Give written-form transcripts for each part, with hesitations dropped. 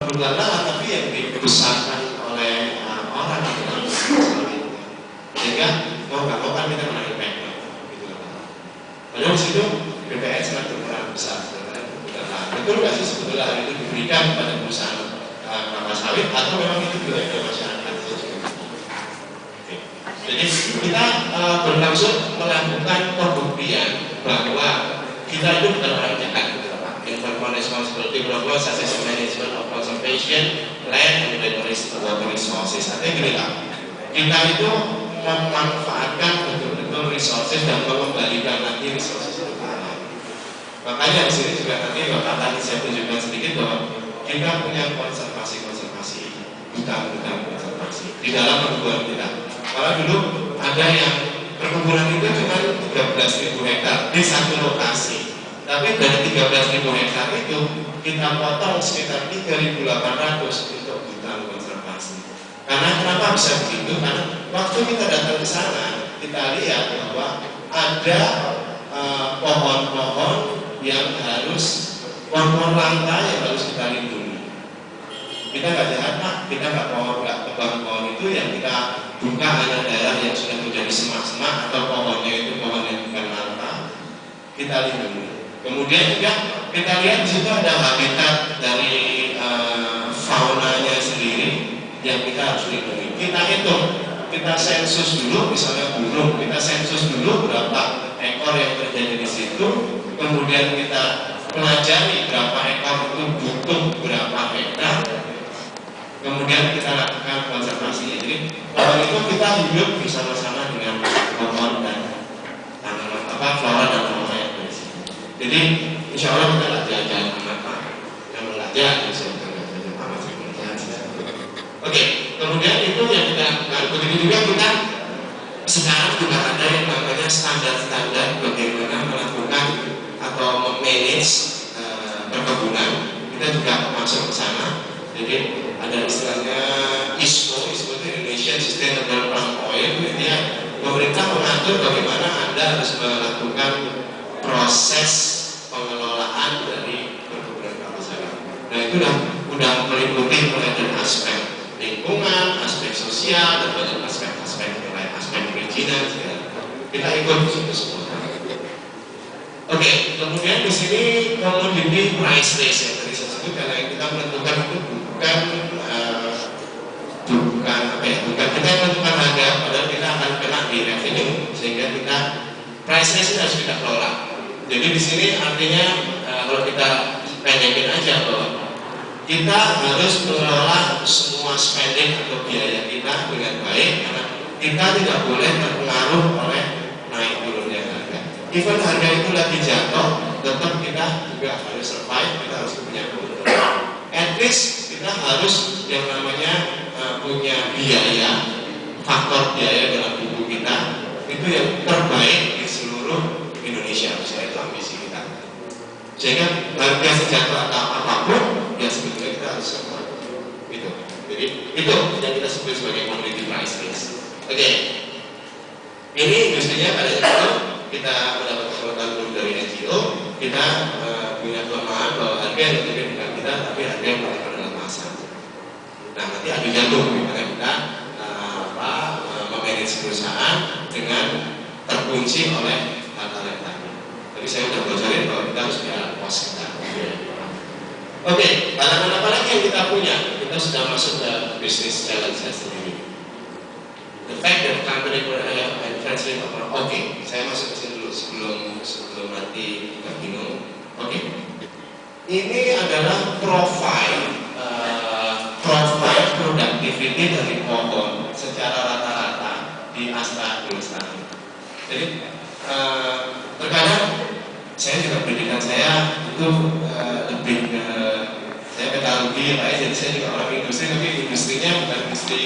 berubah tapi yang dibesarkan oleh orang dalam sehingga mau nggak mau kan kita kena impact gitu. Padahal di situ BPN sangat berperan besar sebenarnya. Betul nggak sih sebetulnya hal itu diberikan kepada perusahaan kelapa sawit atau memang itu juga dari masyarakat? Jadi kita berlangsung melakukan pembuktian bahwa kita itu bukan orang jahat. Environmental responsibility program such as management of conservation, land, and water resources. Artinya gini lah, kita itu memanfaatkan betul-betul resources dan mengembalikan lagi resources itu ke alam. Makanya di sini juga nanti Bapak tadi saya tunjukkan sedikit bahwa kita punya konservasi hutan konservasi di dalam perkebunan kita. Kalau dulu ada yang perkebunan itu cuma 13.000 hektar di satu lokasi. Tapi dari 13.000 hektar itu kita potong sekitar 3.800 untuk hutan konservasi. Karena kenapa bisa begitu? Karena waktu kita datang ke sana, kita lihat bahwa ada pohon-pohon yang harus pohon langka yang harus kita lindungi. Kita nggak jahat Pak, kita nggak tebang pohon itu yang kita buka hanya daerah yang sudah menjadi semak-semak atau pohonnya itu pohon yang bukan langka, kita lindungi. Kemudian juga kita lihat di situ ada habitat dari faunanya sendiri yang kita harus lindungi. Kita hitung, kita sensus dulu, misalnya burung, kita sensus dulu berapa ekor yang terjadi di situ. Kemudian kita pelajari berapa ekor itu butuh berapa hektar. Kemudian kita lakukan konservasinya. Jadi pohon itu kita hidup bersama-sama dengan pohon dan tanaman flora dan fauna yang ada di sini. Jadi insya Allah kita nggak jalan-jalan apa yang belajar Oke, kemudian itu yang kita lakukan. Begitu juga kita sekarang juga ada yang namanya standar-standar bagaimana melakukan atau memanage perkebunan. Kita juga masuk ke sana. Jadi ada istilahnya ISPO itu Indonesian Sustainable Palm Oil. Dia pemerintah mengatur bagaimana Anda harus melakukan proses pengelolaan dari perkebunan kelapa sawit. Nah itu udah meliputi mulai dari aspek lingkungan, aspek sosial, dan banyak aspek lain, aspek perizinan. Kita ikut di situ semua. Oke, kemudian di sini commodity price list yang tadi saya sebut, karena yang kita menentukan itu bukan kita yang menentukan harga, padahal kita akan kena di revenue, sehingga kita price list ini harus kita kelola. Jadi di sini artinya kalau kita pendekin aja bahwa kita harus mengelola semua spending atau biaya kita dengan baik, karena kita tidak boleh terpengaruh oleh naik turunnya harga. Even harga itu lagi jatuh, tetap kita juga harus survive, kita harus punya keuntungan. At least kita harus yang namanya punya biaya, faktor biaya dalam tubuh kita itu yang terbaik di seluruh Indonesia. Misalnya itu ambisi kita. Sehingga harga sejatuh atau apapun, ya sebetulnya kita harus support. Gitu. Jadi itu yang kita sebut sebagai commodity price list. Oke. Ini industrinya pada saat itu kita mendapat pengetahuan dari NGO, kita punya kelemahan bahwa harga yang terjadi bukan kita, tapi harga yang berada dalam pasar. Nah nanti adu jantung gimana kita memanage perusahaan dengan terkunci oleh hal-hal yang tadi. Tapi saya sudah bocorin bahwa kita harus punya pos kita. Oke, tantangan apa lagi yang kita punya? Kita sudah masuk ke bisnis challenge sendiri. The fact that company manufacturing Oke, saya masuk ke sini dulu sebelum nanti kita bingung. Oke, ini adalah profile productivity dari pohon secara rata-rata di Astra Lestari. Jadi terkadang saya juga pendidikan saya itu lebih ke saya metalurgi, jadi saya juga orang industri, tapi industrinya bukan industri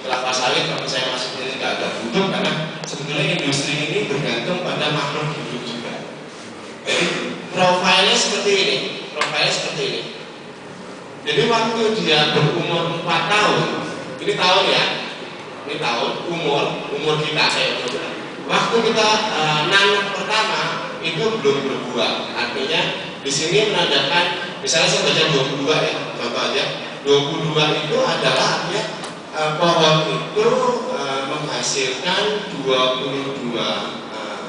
kelapa sawit. Kalau saya masuk jadi agak butuh, karena sebetulnya industri ini bergantung pada makhluk hidup juga. Jadi profilnya seperti ini. Jadi waktu dia berumur 4 tahun, ini tahun ya, ini tahun umur kita saya bilang. Waktu kita nanam pertama itu belum berbuah, artinya di sini menandakan, misalnya saya baca 22 ya, contoh aja, 22 itu adalah ya, pohon itu menghasilkan 22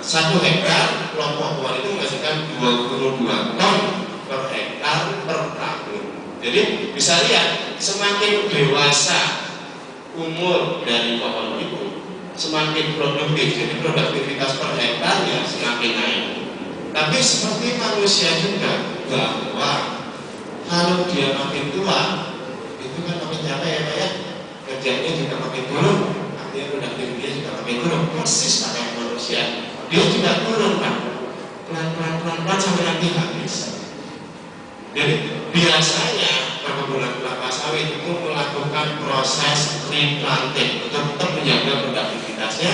1 hektar kelompok pohon itu menghasilkan 22 ton per hektar per tahun. Jadi bisa lihat semakin dewasa umur dari pohon itu semakin produktif, jadi produktivitas per hektarnya semakin naik. Tapi seperti manusia juga, bahwa kalau dia makin tua itu kan makin capek ya Pak ya, kerjanya juga makin turun, artinya produktivitasnya juga makin turun, persis kayak manusia. Dia juga turun Pak, pelan-pelan sampai nanti habis. Jadi biasanya perkebunan kelapa sawit itu melakukan proses replanting untuk tetap menjaga produktivitasnya.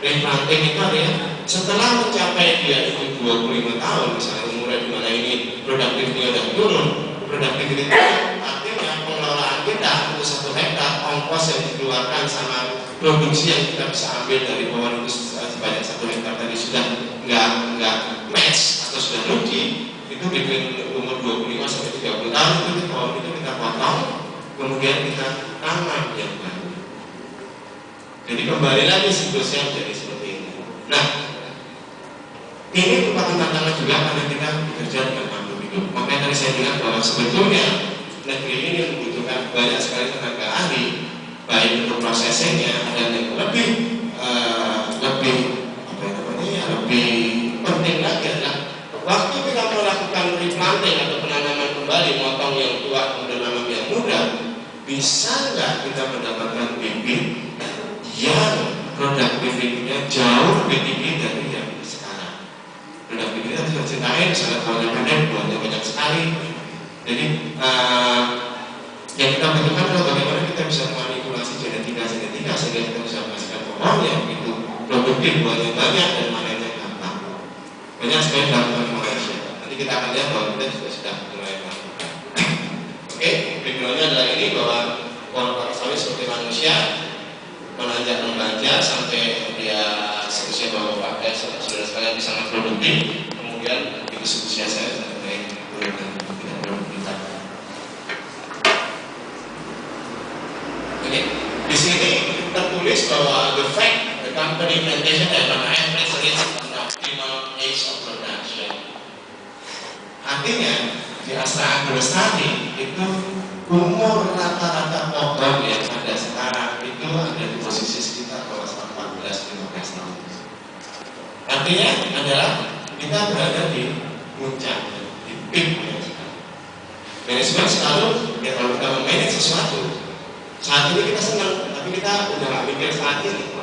Replanting itu artinya setelah mencapai dia itu 25 tahun, misalnya umurnya di mana ini produktifnya sudah turun, produktivitas artinya pengelolaan kita untuk 1 hektar, ongkos yang dikeluarkan sama produksi yang kita bisa ambil dari pohon itu sebanyak 1 hektar tadi sudah nggak match atau sudah rugi. Itu bikin umur 25 sampai 30 tahun itu pohon itu kita potong, kemudian kita tanam yang baru. Jadi kembali lagi siklusnya menjadi seperti ini. Nah, ini merupakan tantangan juga karena kita bekerja dengan makhluk hidup. Makanya tadi saya bilang bahwa sebetulnya negeri ini membutuhkan banyak sekali tenaga ahli, baik untuk prosesingnya dan yang lebih penting lagi adalah waktu kita melakukan replanting atau penanaman kembali, motong yang tua kemudian nanam yang muda, bisa nggak kita mendapatkan bibit yang produktivitasnya jauh lebih tinggi dari yang sekarang. Produktivitas kita ceritain, misalnya buahnya pendek, buahnya banyak sekali. Jadi yang kita butuhkan adalah bagaimana kita bisa memanipulasi genetika sehingga kita bisa menghasilkan pohon yang itu produktif, buahnya banyak dan manennya gampang. Banyak sekali dilakukan di Malaysia. Nanti kita akan lihat bahwa kita juga sudah mulai melakukan. Oke, backgroundnya adalah ini bahwa pohon kelapa sawit seperti manusia menanjak remaja sampai dia seusia bapak-bapak saudara sekalian bisa produktif, kemudian itu seusia saya sampai turun tidak produktif. Oke, di sini tertulis bahwa the fact the company plantation have an average rate of optimal age of production. Artinya di Astra Agrostari itu umur rata-rata pohon yang ada sekarang itu ada di posisi sekitar 14-15 tahun. Artinya adalah kita berada di puncak, di peak yang sekarang. Manajemen selalu ya kalau kita memanage sesuatu, saat ini kita senang, tapi kita udah gak mikir saat ini,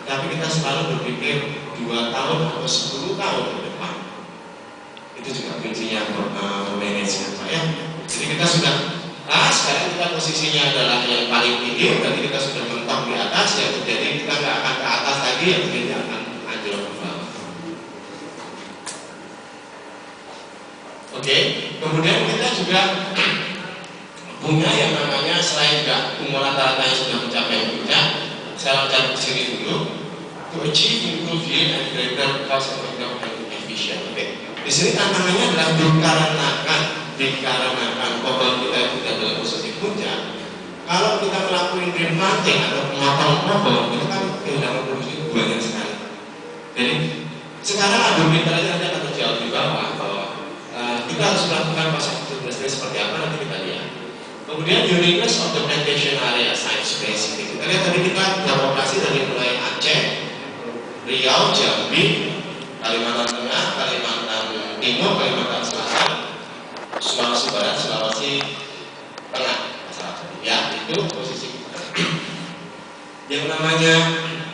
tapi kita selalu berpikir 2 tahun atau 10 tahun ke depan. Itu juga kuncinya memanage Pak ya. Jadi kita sudah sekarang kita posisinya adalah yang paling tinggi, berarti kita sudah mentok di atas, ya jadi kita nggak akan ke atas lagi, ya tidak akan anjlok ke bawah. Oke, kemudian kita juga punya yang namanya selain juga umur rata-rata yang sudah mencapai puncak, saya lanjut ke sini dulu. To achieve improved yield and greater cost effective and efficient. Oke, di sini tantangannya adalah dikarenakan pohon kita itu tidak dalam posisi puncak. Kalau kita melakukan replanting atau memotong pohon, itu kan kehilangan produksi banyak sekali. Jadi sekarang argumentasinya nanti akan terjawab di bawah bahwa kita harus melakukan proses industri seperti apa, nanti kita lihat. Kemudian uniqueness of the plantation area science specific. Kita lihat tadi kita beroperasi dari mulai Aceh, Riau, Jambi, Kalimantan Tengah, Kalimantan Timur, Kalimantan Selatan, Sulawesi Barat, Sulawesi Tengah, ya itu posisi yang namanya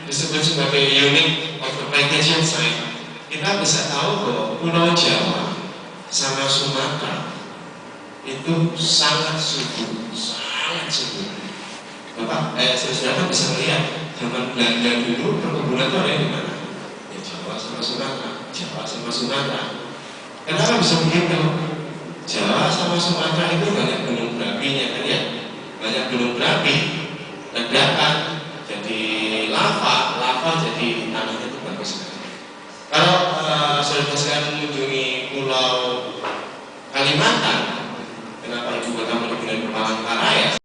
disebut sebagai unit of the plantation site. Kita bisa tahu bahwa Pulau Jawa sama Sumatera itu sangat subur, Bapak, saudara bisa melihat zaman Belanda dulu perkebunan itu ada di mana? Ya Jawa sama Sumatera. Kenapa bisa begitu? Jawa sama Sumatera itu banyak gunung berapinya kan ya, banyak gunung berapi, ledakan jadi lava jadi tanahnya itu bagus sekali. Kalau saudara sekalian mengunjungi pulau